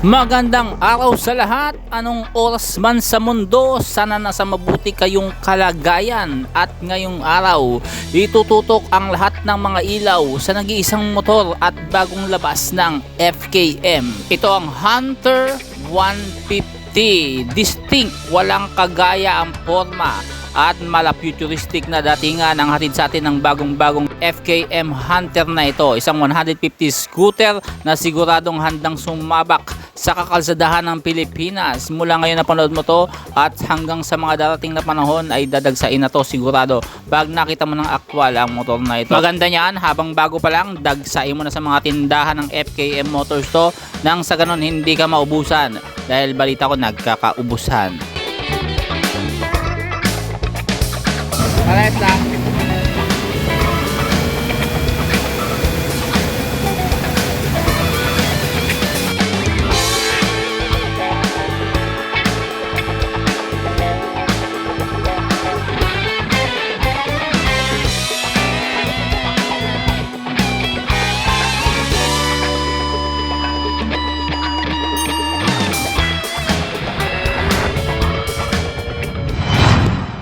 Magandang araw sa lahat. Anong oras man sa mundo, sana nasa mabuti kayong kalagayan. At ngayong araw, itututok ang lahat ng mga ilaw sa nag-iisang motor at bagong labas ng FKM. Ito ang Hunter 150. Distinct, walang kagaya ang forma at mala-futuristic na datingan ang hatid sa atin ng bagong-bagong FKM Hunter na ito. Isang 150 scooter na siguradong handang sumabak sa kakalsadahan ng Pilipinas. Mula ngayon na panood mo to at hanggang sa mga darating na panahon ay dadagsain na to sigurado pag nakita mo ng aktwal ang motor na ito. Maganda niyan, habang bago pa lang, dagsain mo na sa mga tindahan ng FKM Motors to nang sa ganon hindi ka maubusan dahil balita ko nagkakaubusan. Alright lang.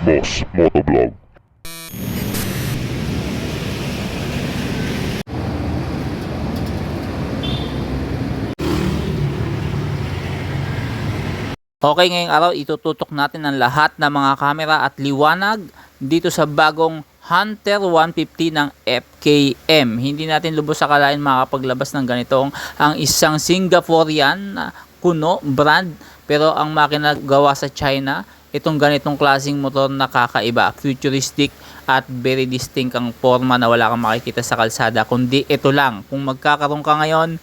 Boss Motovlog. Okay, ngayong araw itututok natin ang lahat ng mga kamera at liwanag dito sa bagong Hunter 150 ng FKM. Hindi natin lubos akalain makapaglabas ng ganitong ang isang Singaporean kuno brand, pero ang makina gawa sa China. Itong ganitong klaseng motor na kakaiba, futuristic at very distinct ang forma na wala kang makikita sa kalsada, kundi ito lang. Kung magkakaroon ka ngayon,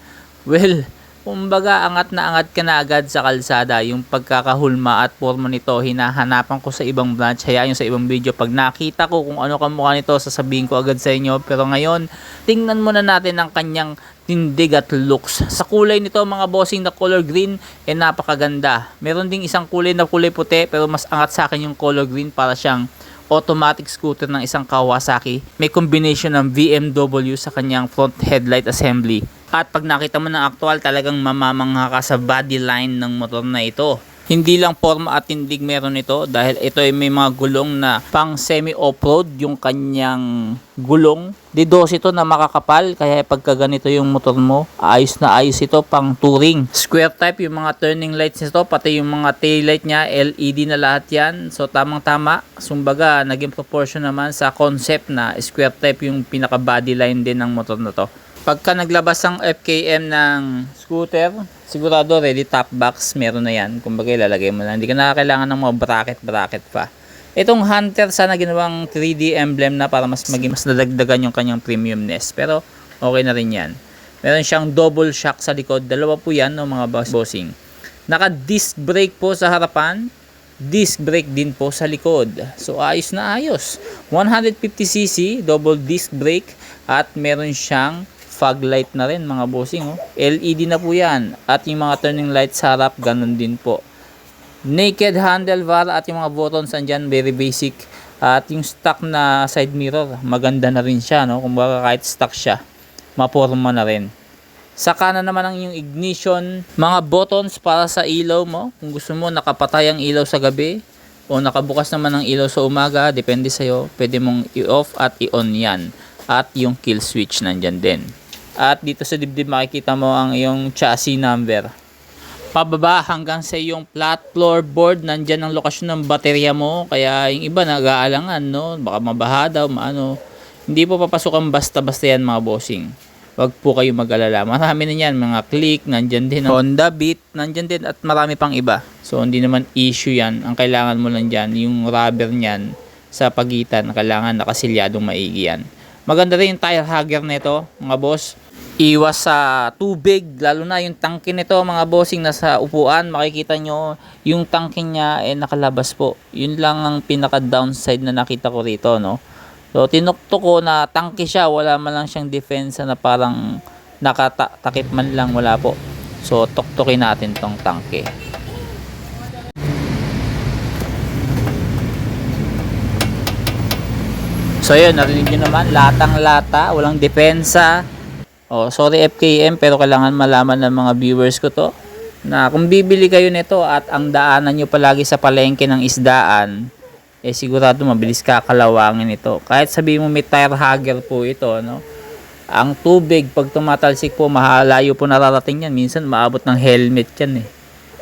well, kumbaga angat na angat ka na agad sa kalsada. Yung pagkakahulma at forma nito, hinahanapan ko sa ibang branch, hayaan nyo sa ibang video. Pag nakita ko kung ano kamukha nito, sasabihin ko agad sa inyo. Pero ngayon, tingnan muna natin ang kanyang tindig at looks. Sa kulay nito mga bossing na color green, napakaganda. Meron ding isang kulay na kulay puti, pero mas angat sa akin yung color green, para siyang automatic scooter ng isang Kawasaki. May combination ng BMW sa kanyang front headlight assembly. At pag nakita mo ng aktual, talagang mamamangha ka sa body line ng motor na ito. Hindi lang forma at tindig meron ito, dahil ito ay may mga gulong na pang semi off-road yung kanyang gulong. Didos ito na makakapal, kaya pagka ganito yung motor mo, ayos na ayos ito pang touring. Square type yung mga turning lights nito, pati yung mga tail light niya, LED na lahat yan. So tamang tama, sumbaga naging proportion naman sa concept na square type yung pinaka body line din ng motor na to. Pagka naglabas ang FKM ng scooter, sigurado ready top box, meron na yan. Kumbaga ilalagay mo na, hindi ka na kailangan ng mga bracket pa. Itong Hunter sana ginawang 3D emblem na para mas nadagdagan yung kanyang premiumness. Pero okay na rin yan. Meron siyang double shock sa likod. Dalawa po yan, no, mga bossing. Naka disc brake po sa harapan. Disc brake din po sa likod. So ayos na ayos. 150cc double disc brake. At meron siyang fog light na rin mga bossing. LED na po yan. At yung mga turning lights sa harap, ganun din po. Naked handlebar at yung mga buttons andyan, very basic. At yung stock na side mirror, maganda na rin siya, no? Kumbaga kahit stock siya, maporma na rin. Sa kanan naman ang yung ignition, mga buttons para sa ilaw mo. Kung gusto mo nakapatay ang ilaw sa gabi o nakabukas naman ang ilaw sa umaga, depende sa'yo. Pwede mong i-off at i-on yan. At yung kill switch nandyan din. At dito sa dibdib makikita mo ang iyong chassis number. Pababa hanggang sa iyong flat floor board, nandyan ang lokasyon ng baterya mo. Kaya yung iba nag-aalangan, no? Baka mabaha daw, maano. Hindi po papasukan basta-basta yan mga bossing. Wag po kayo mag-alala. Marami na yan, mga click, nandyan din. Honda Beat, nandyan din at marami pang iba. So hindi naman issue yan. Ang kailangan mo lang dyan, yung rubber nyan sa pagitan, kailangan nakasilyadong maigi yan. Maganda rin yung tire hugger nito mga boss. Iwas sa tubig, lalo na yung tangke nito mga bossing, nasa upuan. Makikita nyo yung tangke niya nakalabas po. Yun lang ang pinaka downside na nakita ko rito, no. So tinukto ko na tangke siya, wala man lang siyang defense na parang nakatakip man lang, wala po. So tuktukin natin tong tangke. So yun, narinig nyo naman, latang-lata, walang depensa. Oh, sorry FKM, pero kailangan malaman ng mga viewers ko to. na kung bibili kayo nito at ang daanan nyo palagi sa palengke ng isdaan, sigurado mabilis kakalawangin ito. Kahit sabihin mo may tire hugger po ito, no? Ang tubig pag tumatalsik po, mahalayo po nararating yan. Minsan maabot ng helmet yan eh.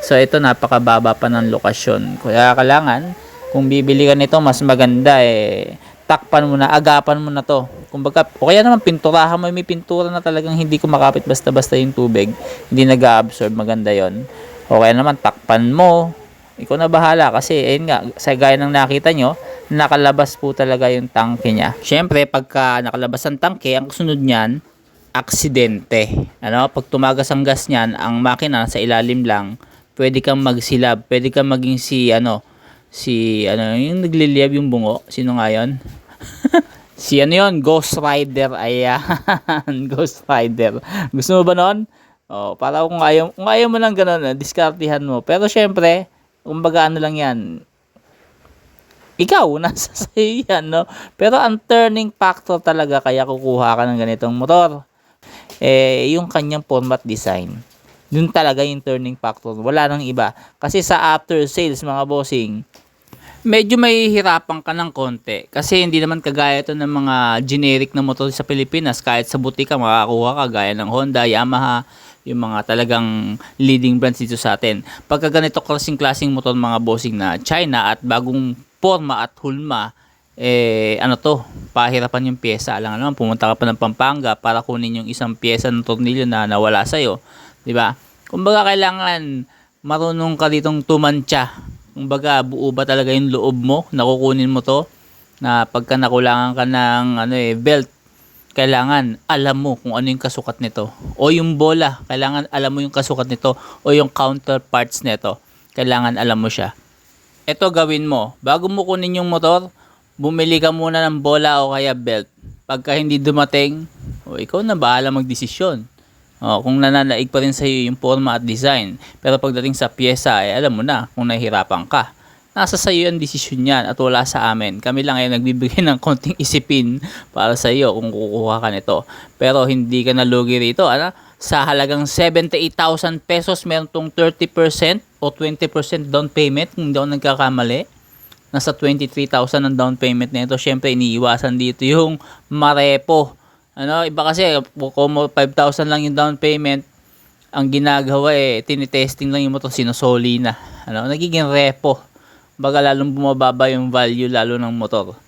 So ito napakababa pa ng lokasyon. Kaya kailangan kung bibili ka nito, mas maganda takpan mo na, agapan mo na to. Kumbaga, o kaya naman pinturahan mo, may pintura na talagang hindi kumakapit basta-basta yung tubig, hindi nag-absorb, maganda yon. O kaya naman takpan mo, ikaw na bahala kasi ayun nga, sa gaya ng nakita nyo, nakalabas po talaga yung tangke niya. Syempre, pagka nakalabas ang tangke, ang sunod niyan, aksidente. Ano, pag tumagas ang gas niyan, ang makina sa ilalim lang, pwede kang magsilab, pwede kang maging yung nagliliyab yung bungo. Sino nga yun? Si Ghost Rider. Ayan. Ghost Rider. Gusto mo ba nun? Oh, para kung ayaw mo lang ganun, diskartihan mo. Pero syempre, kumbaga lang yan. Ikaw, nasa sa'yo yan, no? Pero ang turning factor talaga kaya kukuha ka ng ganitong motor, yung kanyang format design. Yun talaga yung turning factor. Wala nang iba. Kasi sa after sales, mga bossing, medyo may hirapan ka ng konti kasi hindi naman kagaya ito ng mga generic na motor sa Pilipinas. Kahit sa butika makakakuha ka gaya ng Honda, Yamaha, yung mga talagang leading brands dito sa atin. Pagka ganito klaseng motor mga bossing na China at bagong forma at hulma, pahirapan yung pyesa. Alam naman, pumunta ka pa ng Pampanga para kunin yung isang pyesa ng tornilyo na nawala sa'yo, di ba? Kumbaga kailangan marunong ka ditong tumantya. Kumbaga, buo ba talaga yung loob mo? Nakukunin mo to? Na pagka nakulangan ka ng belt, kailangan alam mo kung ano yung kasukat nito. O yung bola, kailangan alam mo yung kasukat nito. O yung counterparts nito, kailangan alam mo siya. Ito gawin mo. Bago mo kunin yung motor, bumili ka muna ng bola o kaya belt. Pagka hindi dumating, ikaw na bahala magdesisyon. Kung nananaig pa rin sa iyo yung forma at design. Pero pagdating sa pyesa, alam mo na kung nahihirapan ka. Nasa sa iyo ang desisyon yan at wala sa amin. Kami lang ay nagbibigay ng konting isipin para sa iyo kung kukuha ka nito. Pero hindi ka nalugi rito. Sa halagang 78,000 pesos, meron tong 30% o 20% down payment kung hindi ako nagkakamali. Nasa 23,000 ang down payment nito. Syempre, iniiwasan dito yung marepo. Iba kasi, kung 5,000 lang yung down payment, ang ginagawa tinitesting lang yung motor, sinusoli na. Nagiging repo. Kumbaga, lalong bumababa yung value lalo ng motor.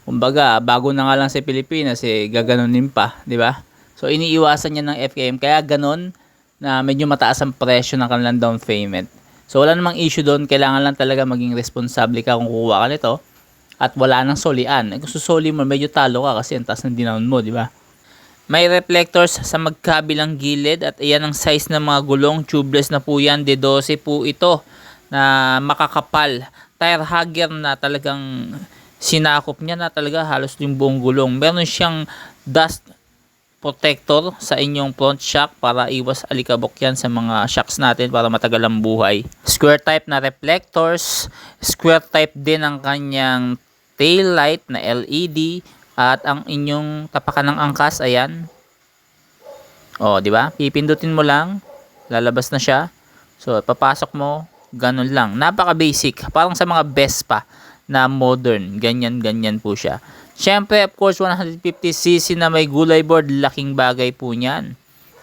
Kumbaga, bago na nga lang sa Pilipinas, gaganunin pa, di ba? So, iniiwasan niya ng FKM, kaya ganon na medyo mataas ang presyo ng kanilang down payment. So, wala namang issue doon, kailangan lang talaga maging responsable ka kung kukuha ka nito at wala nang solian. Kung susoli mo, medyo talo ka kasi ang taas ng dinaon mo, di ba? May reflectors sa magkabilang gilid at iyan ang size ng mga gulong. Tubeless na po yan. D12 po ito na makakapal. Tire hugger na talagang sinakop niya na talaga halos yung buong gulong. Meron siyang dust protector sa inyong front shock para iwas alikabok yan sa mga shocks natin para matagal ang buhay. Square type na reflectors. Square type din ang kanyang tail light na LED. At ang inyong tapakan ng angkas, ayan. Di ba? Pipindutin mo lang, lalabas na siya. So, papasok mo, ganun lang. Napaka-basic. Parang sa mga Vespa na modern. Ganyan po siya. Siyempre, of course, 150cc na may gulay board. Laking bagay po niyan.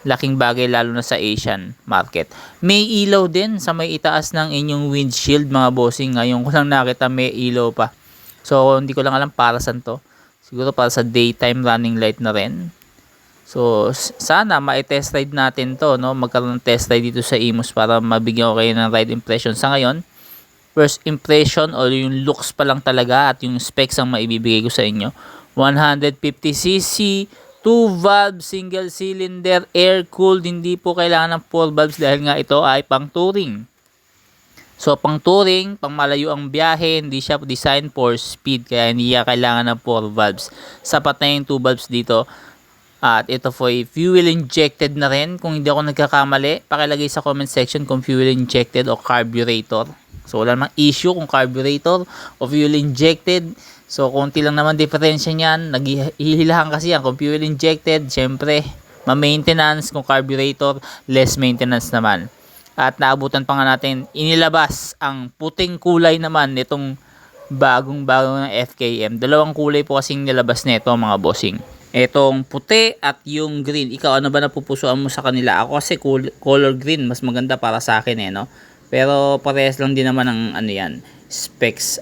Laking bagay lalo na sa Asian market. May ilaw din sa may itaas ng inyong windshield, mga bossing. Ngayon ko lang nakita may ilaw pa. So, hindi ko lang alam para saan to. Siguro para sa daytime running light na rin. So, sana ma-test ride natin to, no? Magkaroon ng test ride dito sa Imus para mabigyan ko kayo ng ride impression. Sa ngayon, first impression o yung looks pa lang talaga at yung specs ang maibibigay ko sa inyo. 150cc, 2 valve, single cylinder, air cooled. Hindi po kailangan ng 4 valves dahil nga ito ay pang touring. So, pang touring, pang malayo ang biyahe, hindi siya designed for speed, kaya hindi niya kailangan ng 4 valves. Sapat na yung 2 valves dito. At ito po ay fuel injected na rin. Kung hindi ako nagkakamali, pakilagay sa comment section kung fuel injected o carburetor. So, wala namang issue kung carburetor o fuel injected. So, konti lang naman diferensya niyan. Naghihilahan kasi yan. Kung fuel injected, syempre, ma-maintenance. Kung carburetor, less maintenance naman. At naabutan pa nga natin inilabas ang puting kulay naman nitong bagong-bago ng FKM. Dalawang kulay po kasing nilabas nito mga bossing. Etong puti at yung green. Ikaw, ano ba napupusuan mo sa kanila? Ako kasi color green, mas maganda para sa akin no? Pero parehas lang din naman ang ano yan, specs.